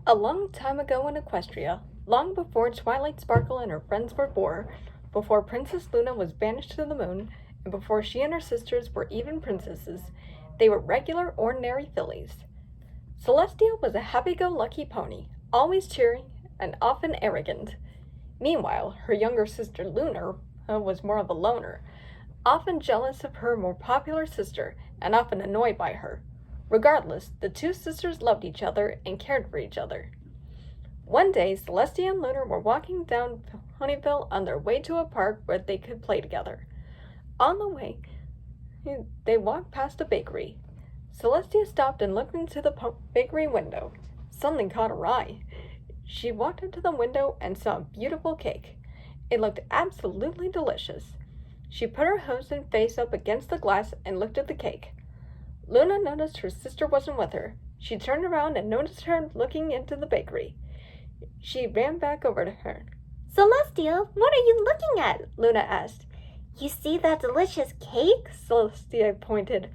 A long time ago in Equestria, long before Twilight Sparkle and her friends were born, before Princess Luna was banished to the moon, and before she and her sisters were even princesses, they were regular, ordinary fillies. Celestia was a happy-go-lucky pony, always cheering and often arrogant. Meanwhile, her younger sister Luna was more of a loner, often jealous of her more popular sister and often annoyed by her. Regardless, the two sisters loved each other and cared for each other. One day, Celestia and Luna were walking down Ponyville on their way to a park where they could play together. On the way, they walked past a bakery. Celestia stopped and looked into the bakery window. Something caught her eye. She walked up to the window and saw a beautiful cake. It looked absolutely delicious. She put her hose and face up against the glass and looked at the cake. Luna noticed her sister wasn't with her. She turned around and noticed her looking into the bakery. She ran back over to her. "Celestia, what are you looking at?" Luna asked. "You see that delicious cake?" Celestia pointed.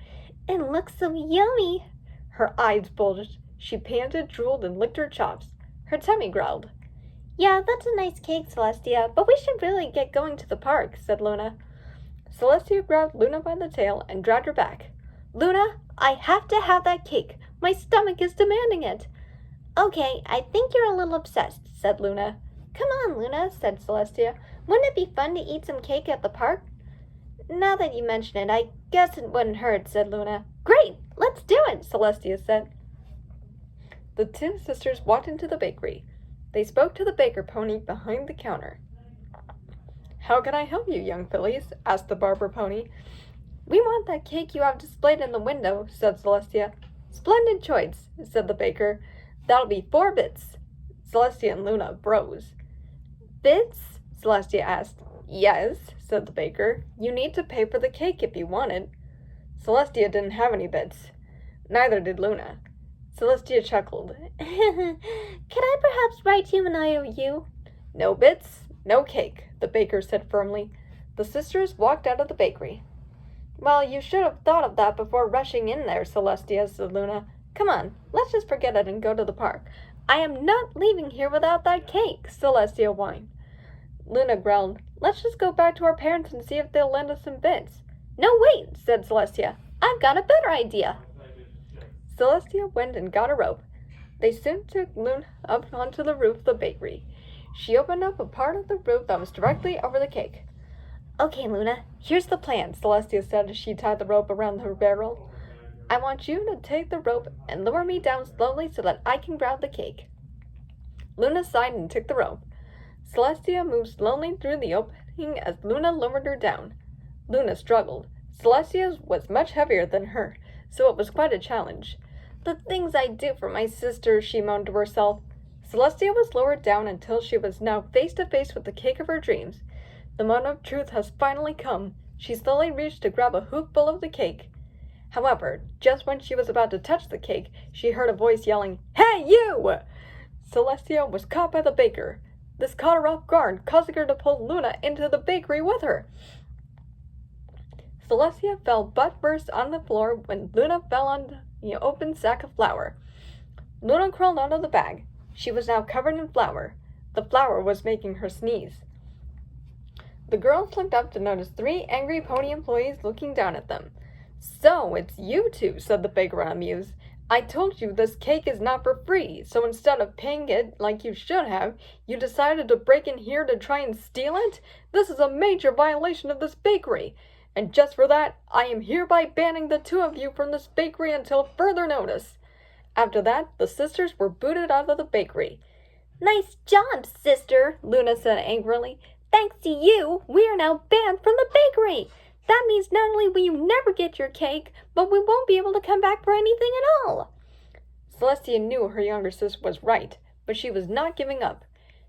"It looks so yummy." Her eyes bulged. She panted, drooled, and licked her chops. Her tummy growled. "Yeah, that's a nice cake, Celestia, but we should really get going to the park," said Luna. Celestia grabbed Luna by the tail and dragged her back. "Luna, I have to have that cake. My stomach is demanding it." "Okay, I think you're a little obsessed," said Luna. "Come on, Luna," said Celestia. "Wouldn't it be fun to eat some cake at the park?" "Now that you mention it, I guess it wouldn't hurt," said Luna. "Great, let's do it," Celestia said. The two sisters walked into the bakery. They spoke to the baker pony behind the counter. "How can I help you, young fillies?" asked the barber pony. "We want that cake you have displayed in the window," said Celestia. "Splendid choice," said the baker. "That'll be 4 bits." Celestia and Luna froze. "Bits?" Celestia asked. "Yes," said the baker. "You need to pay for the cake if you want it." Celestia didn't have any bits. Neither did Luna. Celestia chuckled. "Can I perhaps write you an IOU?" "No bits, no cake," the baker said firmly. The sisters walked out of the bakery. "Well, you should have thought of that before rushing in there, Celestia," said Luna. "Come on, let's just forget it and go to the park." "I am not leaving here without that cake," Celestia whined. Luna growled. "Let's just go back to our parents and see if they'll lend us some bits." "No, wait," said Celestia. "I've got a better idea." Celestia went and got a rope. They soon took Luna up onto the roof of the bakery. She opened up a part of the roof that was directly over the cake. "Okay, Luna, here's the plan," Celestia said as she tied the rope around her barrel. "I want you to take the rope and lower me down slowly so that I can grab the cake." Luna sighed and took the rope. Celestia moved slowly through the opening as Luna lowered her down. Luna struggled. Celestia was much heavier than her, so it was quite a challenge. "The things I do for my sister," she moaned to herself. Celestia was lowered down until she was now face to face with the cake of her dreams. The moment of truth has finally come. She slowly reached to grab a hoopful of the cake. However, just when she was about to touch the cake, she heard a voice yelling, "Hey, you!" Celestia was caught by the baker. This caught her off guard, causing her to pull Luna into the bakery with her. Celestia fell butt first on the floor when Luna fell on the open sack of flour. Luna crawled out of the bag. She was now covered in flour. The flour was making her sneeze. The girls looked up to notice 3 angry pony employees looking down at them. "So, it's you two," said the baker unamused. "I told you this cake is not for free, so instead of paying it like you should have, you decided to break in here to try and steal it? This is a major violation of this bakery. And just for that, I am hereby banning the 2 of you from this bakery until further notice." After that, the sisters were booted out of the bakery. "Nice job, sister," Luna said angrily. "Thanks to you, we are now banned from the bakery. That means not only will you never get your cake, but we won't be able to come back for anything at all." Celestia knew her younger sister was right, but she was not giving up.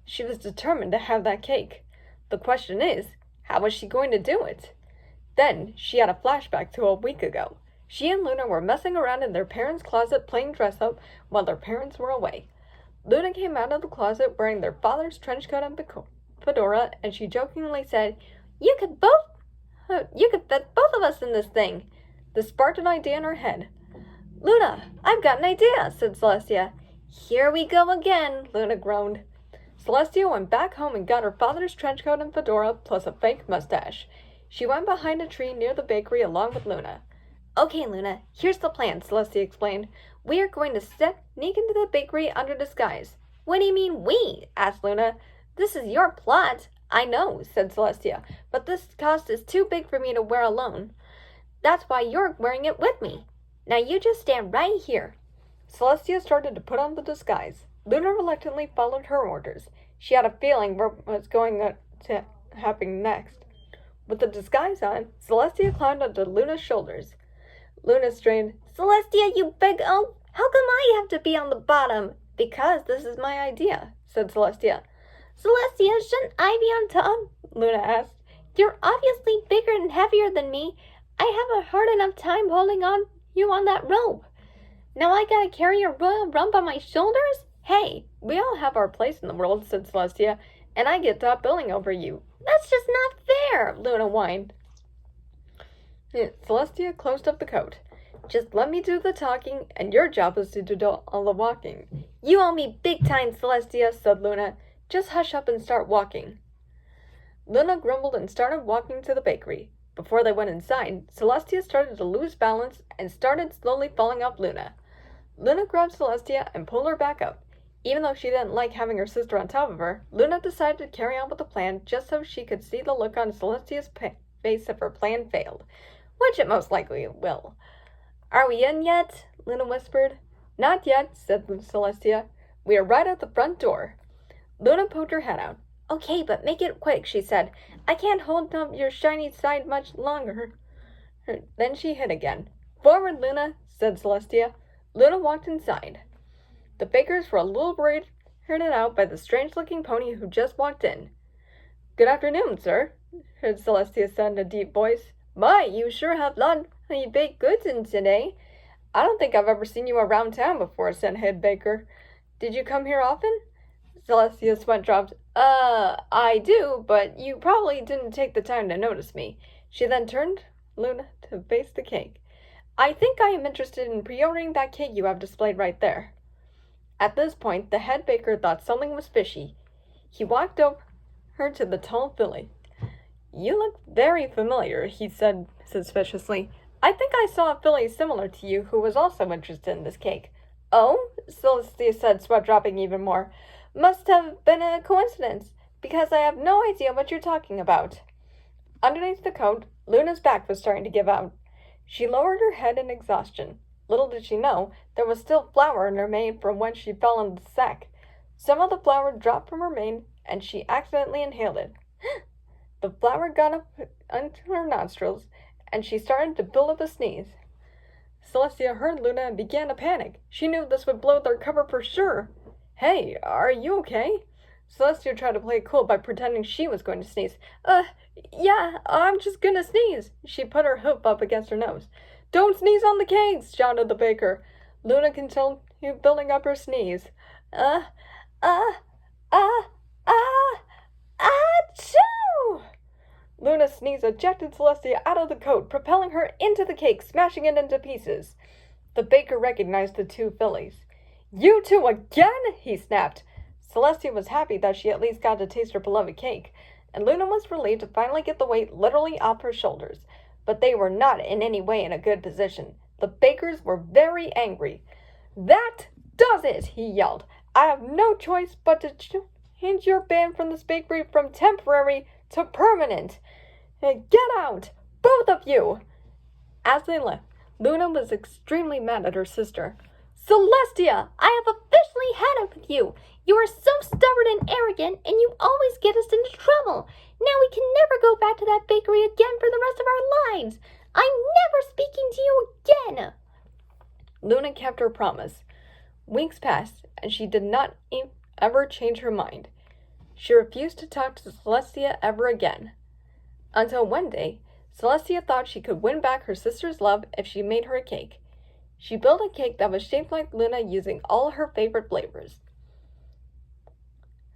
She was determined to have that cake. The question is, how was she going to do it? Then she had a flashback to a week ago. She and Luna were messing around in their parents' closet playing dress-up while their parents were away. Luna came out of the closet wearing their father's trench coat and fedora, and she jokingly said, You could fit both of us in this thing." This sparked an idea in her head. "Luna, I've got an idea," said Celestia. Here we go again, Luna groaned. Celestia went back home and got her father's trench coat and fedora plus a fake mustache. She went behind a tree near the bakery along with Luna. Okay, Luna, here's the plan, Celestia explained. We are going to sneak into the bakery under disguise. What do you mean we? Asked Luna. This is your plot. I know, said Celestia, but this cost is too big for me to wear alone. That's why you're wearing it with me. Now you just stand right here. Celestia started to put on the disguise. Luna reluctantly followed her orders. She had a feeling what was going to happen next. With the disguise on, Celestia climbed onto Luna's shoulders. Luna strained. Celestia, you big oaf! How come I have to be on the bottom? Because this is my idea, said Celestia. Celestia, shouldn't I be on top? Luna asked. You're obviously bigger and heavier than me. I have a hard enough time holding on you on that rope. Now I gotta carry your royal rump on my shoulders? Hey, we all have our place in the world, said Celestia, and I get top billing over you. That's just not fair, Luna whined. Celestia closed up the coat. Just let me do the talking, and your job is to do all the walking. You owe me big time, Celestia, said Luna. Just hush up and start walking. Luna grumbled and started walking to the bakery. Before they went inside, Celestia started to lose balance and started slowly falling off Luna. Luna grabbed Celestia and pulled her back up. Even though she didn't like having her sister on top of her, Luna decided to carry on with the plan just so she could see the look on Celestia's face if her plan failed, which it most likely will. Are we in yet? Luna whispered. Not yet, said Celestia. We are right at the front door. Luna poked her head out. Okay, but make it quick, she said. I can't hold up your shiny side much longer. Then she hid again. Forward, Luna, said Celestia. Luna walked inside. The bakers were a little weirded out by the strange-looking pony who just walked in. Good afternoon, sir, heard Celestia said in a deep voice. My, you sure have lot of baked goods in today. I don't think I've ever seen you around town before, said head baker. Did you come here often? Celestia's sweat dropped. I do, but you probably didn't take the time to notice me. She then turned Luna to face the cake. I think I am interested in pre-ordering that cake you have displayed right there. At this point, the head baker thought something was fishy. He walked over to the tall filly. You look very familiar, he said suspiciously. I think I saw a filly similar to you who was also interested in this cake. Oh, Celestia said, sweat dropping even more. Must have been a coincidence, because I have no idea what you're talking about. Underneath the coat, Luna's back was starting to give out. She lowered her head in exhaustion. Little did she know, there was still flour in her mane from when she fell in the sack. Some of the flour dropped from her mane, and she accidentally inhaled it. The flour got up into her nostrils, and she started to build up a sneeze. Celestia heard Luna and began to panic. She knew this would blow their cover for sure. Hey, are you okay? Celestia tried to play it cool by pretending she was going to sneeze. Yeah, I'm just gonna sneeze. She put her hoof up against her nose. Don't sneeze on the cakes, shouted the baker. Luna continued building up her sneeze. Achoo! Luna's sneeze ejected Celestia out of the coat, propelling her into the cake, smashing it into pieces. The baker recognized the two fillies. You two again? He snapped. Celestia was happy that she at least got to taste her beloved cake, and Luna was relieved to finally get the weight literally off her shoulders. But they were not in any way in a good position. The bakers were very angry. That does it, he yelled. I have no choice but to change your ban from this bakery from temporary to permanent. Get out, both of you! As they left, Luna was extremely mad at her sister. Celestia, I have officially had it with you. You are so stubborn and arrogant, and you always get us into trouble. Now we can never go back to that bakery again for the rest of our lives. I'm never speaking to you again. Luna kept her promise. Weeks passed, and she did not ever change her mind. She refused to talk to Celestia ever again. Until one day, Celestia thought she could win back her sister's love if she made her a cake. She built a cake that was shaped like Luna using all her favorite flavors.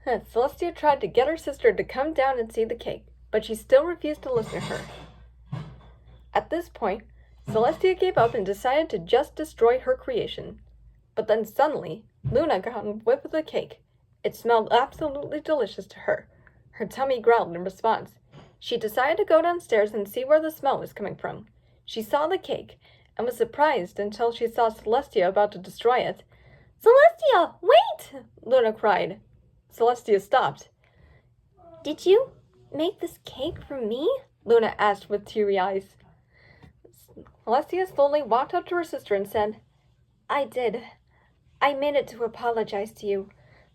Celestia tried to get her sister to come down and see the cake, but she still refused to listen to her. At this point, Celestia gave up and decided to just destroy her creation. But then suddenly, Luna got a whiff of the cake. It smelled absolutely delicious to her. Her tummy growled in response. She decided to go downstairs and see where the smell was coming from. She saw the cake, and was surprised until she saw Celestia about to destroy it. Celestia, wait! Luna cried. Celestia stopped. Did you make this cake for me? Luna asked with teary eyes. Celestia slowly walked up to her sister and said, I did. I made it to apologize to you.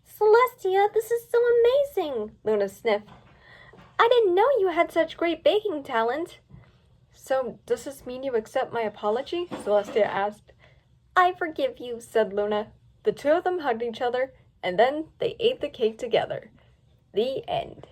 Celestia, this is so amazing, Luna sniffed. I didn't know you had such great baking talent. So, does this mean you accept my apology? Celestia asked. I forgive you, said Luna. The two of them hugged each other, and then they ate the cake together. The end.